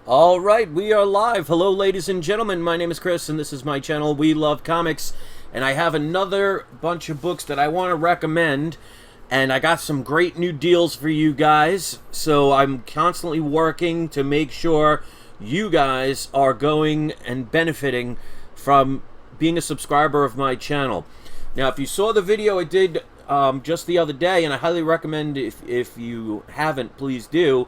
All right, we are live. Hello, ladies and gentlemen. My name is Chris, and this is my channel, We Love Comics. And I have another bunch of books that I want to recommend. And I got some great new deals for you guys. So I'm constantly working to make sure you guys are going and benefiting from being a subscriber of my channel. Now, if you saw the video I did just the other day, and I highly recommend if you haven't, please do.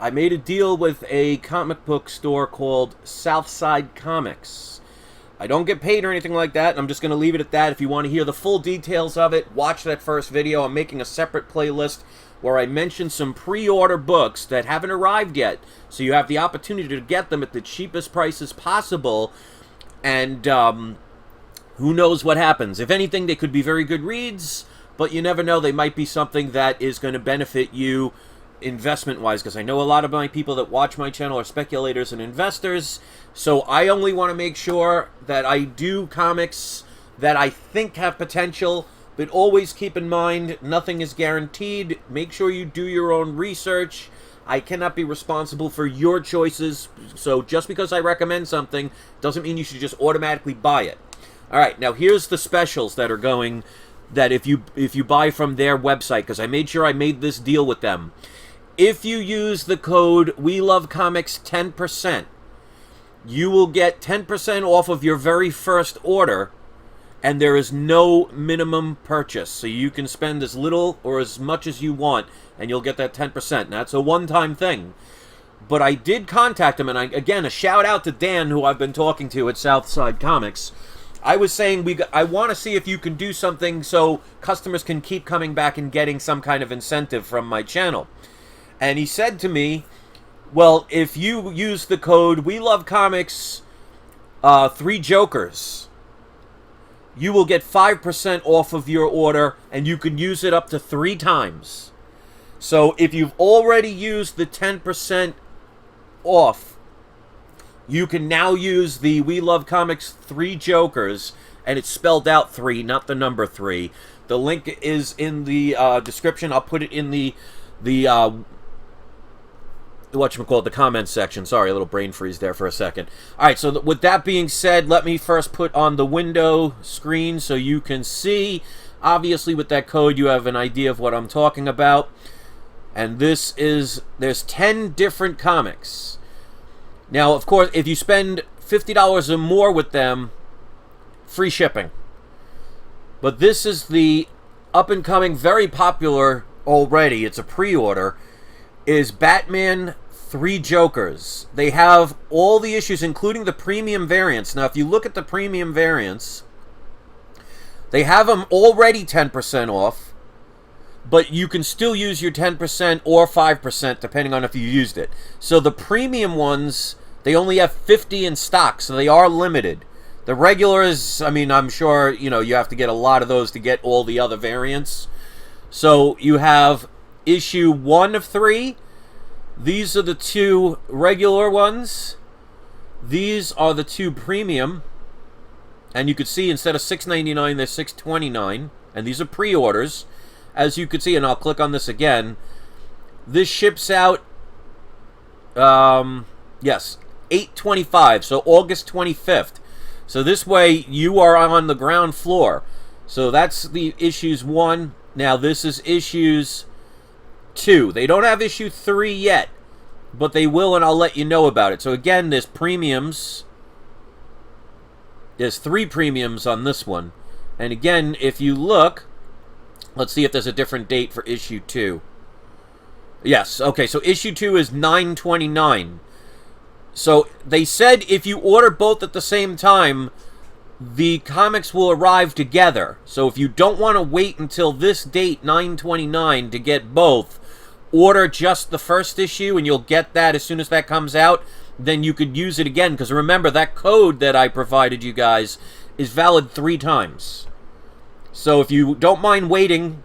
I made a deal with a comic book store called Southside Comics. I don't get paid or anything like that, and I'm just going to leave it at that. If you want to hear the full details of it, watch that first video. I'm making a separate playlist where I mention some pre-order books that haven't arrived yet, so you have the opportunity to get them at the cheapest prices possible, and who knows what happens. If anything, they could be very good reads, but you never know. They might be something that is going to benefit you investment-wise, because I know a lot of my people that watch my channel are speculators and investors, so I only want to make sure that I do comics that I think have potential, but always keep in mind, nothing is guaranteed. Make sure you do your own research. I cannot be responsible for your choices, so just because I recommend something doesn't mean you should just automatically buy it. Alright, now here's the specials that are going, that if you buy from their website, because I made sure I made this deal with them. If you use the code WeLoveComics 10%, you will get 10% off of your very first order, and there is no minimum purchase. So you can spend as little or as much as you want, and you'll get that 10%. Now, that's a one-time thing. But I did contact him, and again, a shout-out to Dan, who I've been talking to at Southside Comics. I was saying, I want to see if you can do something so customers can keep coming back and getting some kind of incentive from my channel. And he said to me, well, if you use the code WeLoveComics 3 Jokers, you will get 5% off of your order, and you can use it up to 3 times. So if you've already used the 10% off, you can now use the WeLoveComics 3 Jokers, and it's spelled out 3, not the number 3. The link is in the description. I'll put it in the whatchamacallit, the comments section. Sorry, a little brain freeze there for a second. Alright, so with that being said, let me first put on the window screen so you can see. Obviously, with that code, you have an idea of what I'm talking about. And this is, there's 10 different comics. Now, of course, if you spend $50 or more with them, free shipping. But this is the up-and-coming, very popular already, it's a pre-order, is Batman 3 Jokers. They have all the issues, including the premium variants. Now, if you look at the premium variants, they have them already 10% off, but you can still use your 10% or 5%, depending on if you used it. So the premium ones, they only have 50 in stock, so they are limited. The regulars, I mean, I'm sure, you know, you have to get a lot of those to get all the other variants. So you have issue 1 of 3. These are the 2 regular ones. These are the 2 premium. And you could see instead of $6.99, they're $6.29. And these are pre-orders. As you could see, and I'll click on this again. This ships out, yes, 8/25, so August 25th. So this way, you are on the ground floor. So that's the issues 1. Now, this is issues 2. They don't have issue 3 yet, but they will, and I'll let you know about it. So again, there's premiums. There's 3 premiums on this one. And again, if you look, let's see if there's a different date for issue 2. Yes, okay, so issue 2 is 9/29. So they said if you order both at the same time, the comics will arrive together. So if you don't want to wait until this date, 9/29, to get both, order just the first issue and you'll get that as soon as that comes out. Then you could use it again, because remember, that code that I provided you guys is valid 3 times. So if you don't mind waiting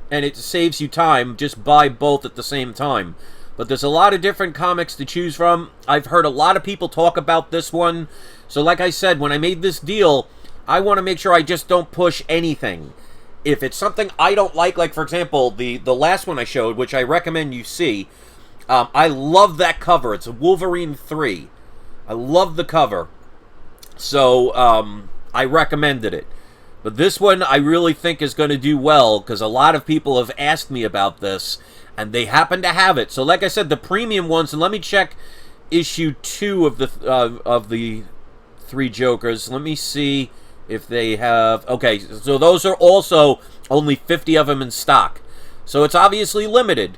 and it saves you time, just buy both at the same time. But there's a lot of different comics to choose from. I've heard a lot of people talk about this one. So like I said, when I made this deal, I want to make sure I just don't push anything. If it's something I don't like for example, the last one I showed, which I recommend you see, I love that cover. It's a Wolverine 3. I love the cover. So, I recommended it. But this one I really think is going to do well, because a lot of people have asked me about this, and they happen to have it. So like I said, the premium ones, and let me check issue 2 of the 3 Jokers. Let me see if they have... Okay, so those are also only 50 of them in stock. So it's obviously limited.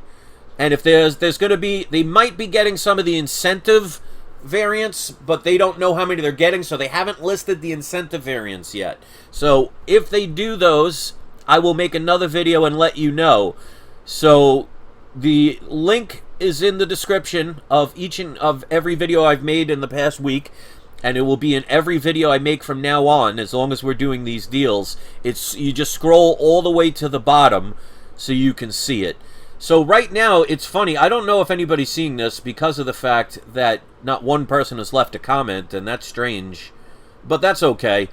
And if there's going to be... They might be getting some of the incentive variants, but they don't know how many they're getting, so they haven't listed the incentive variants yet. So if they do those, I will make another video and let you know. So the link is in the description of each and of every video I've made in the past week, and it will be in every video I make from now on, as long as we're doing these deals. You just scroll all the way to the bottom so you can see it. So right now, it's funny, I don't know if anybody's seeing this because of the fact that not one person has left a comment, and that's strange. But that's okay.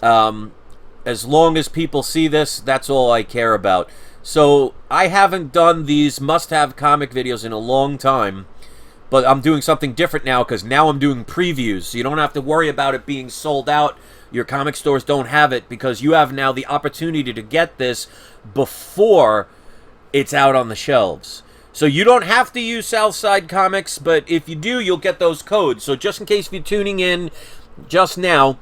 As long as people see this, that's all I care about. So I haven't done these must-have comic videos in a long time, but I'm doing something different now, because now I'm doing previews. So you don't have to worry about it being sold out. Your comic stores don't have it, because you have now the opportunity to get this before it's out on the shelves. So you don't have to use Southside Comics, but if you do, you'll get those codes. So just in case you're tuning in just now,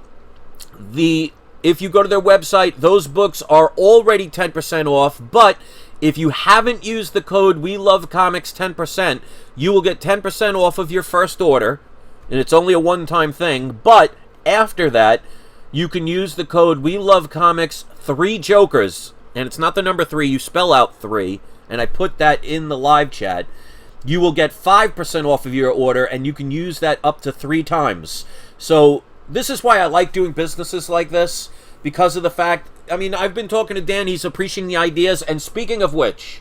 if you go to their website, those books are already 10% off, but if you haven't used the code We Love Comics 10%, you will get 10% off of your first order, and it's only a one-time thing. But after that, you can use the code We Love Comics 3 Jokers, and it's not the number 3, you spell out 3, and I put that in the live chat. You will get 5% off of your order, and you can use that up to 3 times. So this is why I like doing businesses like this, because of the fact, I mean, I've been talking to Dan, he's appreciating the ideas, and speaking of which,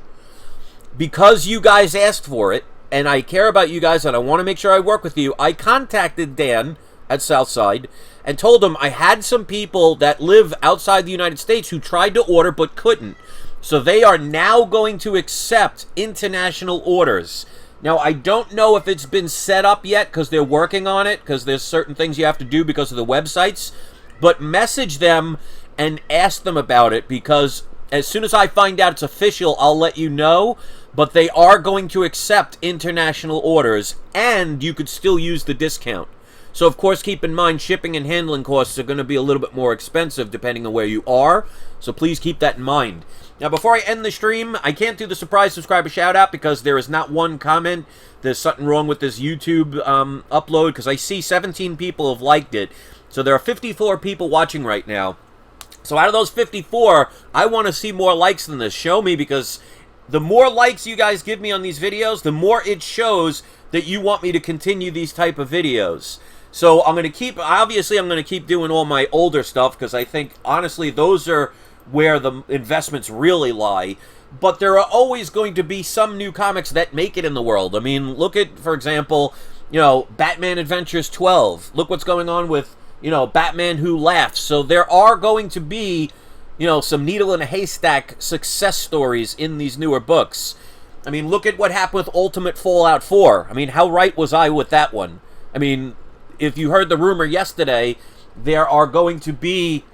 because you guys asked for it, and I care about you guys, and I want to make sure I work with you, I contacted Dan at Southside and told him I had some people that live outside the United States who tried to order but couldn't. So they are now going to accept international orders. Now, I don't know if it's been set up yet, because they're working on it, because there's certain things you have to do because of the websites. But message them and ask them about it, because as soon as I find out it's official, I'll let you know. But they are going to accept international orders, and you could still use the discount. So, of course, keep in mind, shipping and handling costs are going to be a little bit more expensive depending on where you are. So please keep that in mind. Now, before I end the stream, I can't do the surprise subscriber shout-out because there is not one comment. There's something wrong with this YouTube upload, because I see 17 people have liked it. So there are 54 people watching right now. So out of those 54, I want to see more likes than this. Show me, because the more likes you guys give me on these videos, the more it shows that you want me to continue these type of videos. So I'm going to keep, obviously I'm going to keep doing all my older stuff, because I think, honestly, those are where the investments really lie. But there are always going to be some new comics that make it in the world. I mean, look at, for example, you know, Batman Adventures 12. Look what's going on with, you know, Batman Who Laughs. So there are going to be, you know, some needle in a haystack success stories in these newer books. I mean, look at what happened with Ultimate Fallout 4. I mean, how right was I with that one? I mean, if you heard the rumor yesterday, there are going to be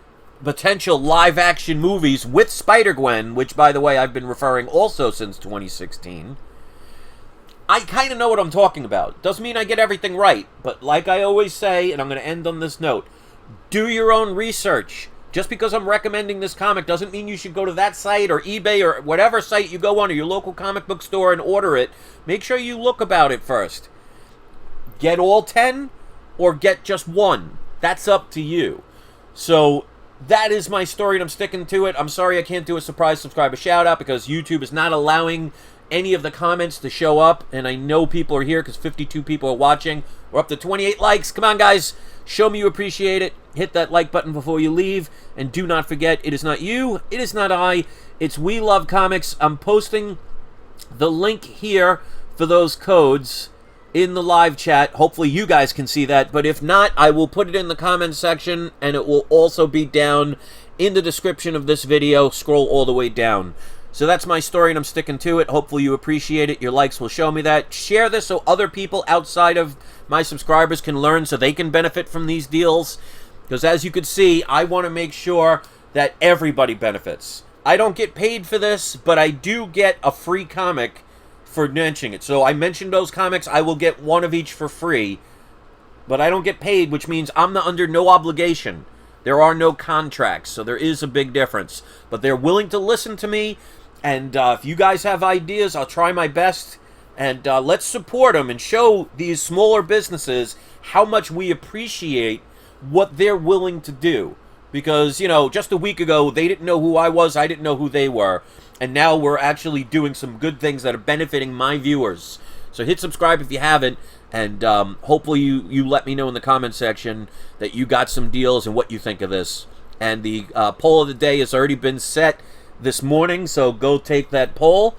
potential live-action movies with Spider-Gwen, which, by the way, I've been referring also since 2016. I kind of know what I'm talking about. Doesn't mean I get everything right, but like I always say, and I'm going to end on this note, do your own research. Just because I'm recommending this comic doesn't mean you should go to that site or eBay or whatever site you go on, or your local comic book store, and order it. Make sure you look about it first. Get all 10 or get just one. That's up to you. So that is my story, and I'm sticking to it. I'm sorry I can't do a surprise subscriber shout-out because YouTube is not allowing any of the comments to show up, and I know people are here because 52 people are watching. We're up to 28 likes. Come on, guys. Show me you appreciate it. Hit that like button before you leave, and do not forget, it is not you, it is not I, it's We Love Comics. I'm posting the link here for those codes in the live chat. Hopefully you guys can see that, but if not, I will put it in the comments section, and it will also be down in the description of this video. Scroll all the way down. So that's my story, and I'm sticking to it. Hopefully you appreciate it. Your likes will show me that. Share this so other people outside of my subscribers can learn, so they can benefit from these deals. Because as you can see, I want to make sure that everybody benefits. I don't get paid for this, but I do get a free comic for mentioning it. So I mentioned those comics. I will get one of each for free. But I don't get paid, which means I'm under no obligation. There are no contracts, so there is a big difference. But they're willing to listen to me, and if you guys have ideas, I'll try my best. And let's support them and show these smaller businesses how much we appreciate what they're willing to do. Because, you know, just a week ago, they didn't know who I was, I didn't know who they were. And now we're actually doing some good things that are benefiting my viewers. So hit subscribe if you haven't, and hopefully you let me know in the comment section that you got some deals and what you think of this. And the poll of the day has already been set this morning, so go take that poll.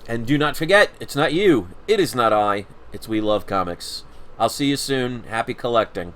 And do not forget, it's not you, it is not I, it's We Love Comics. I'll see you soon. Happy collecting.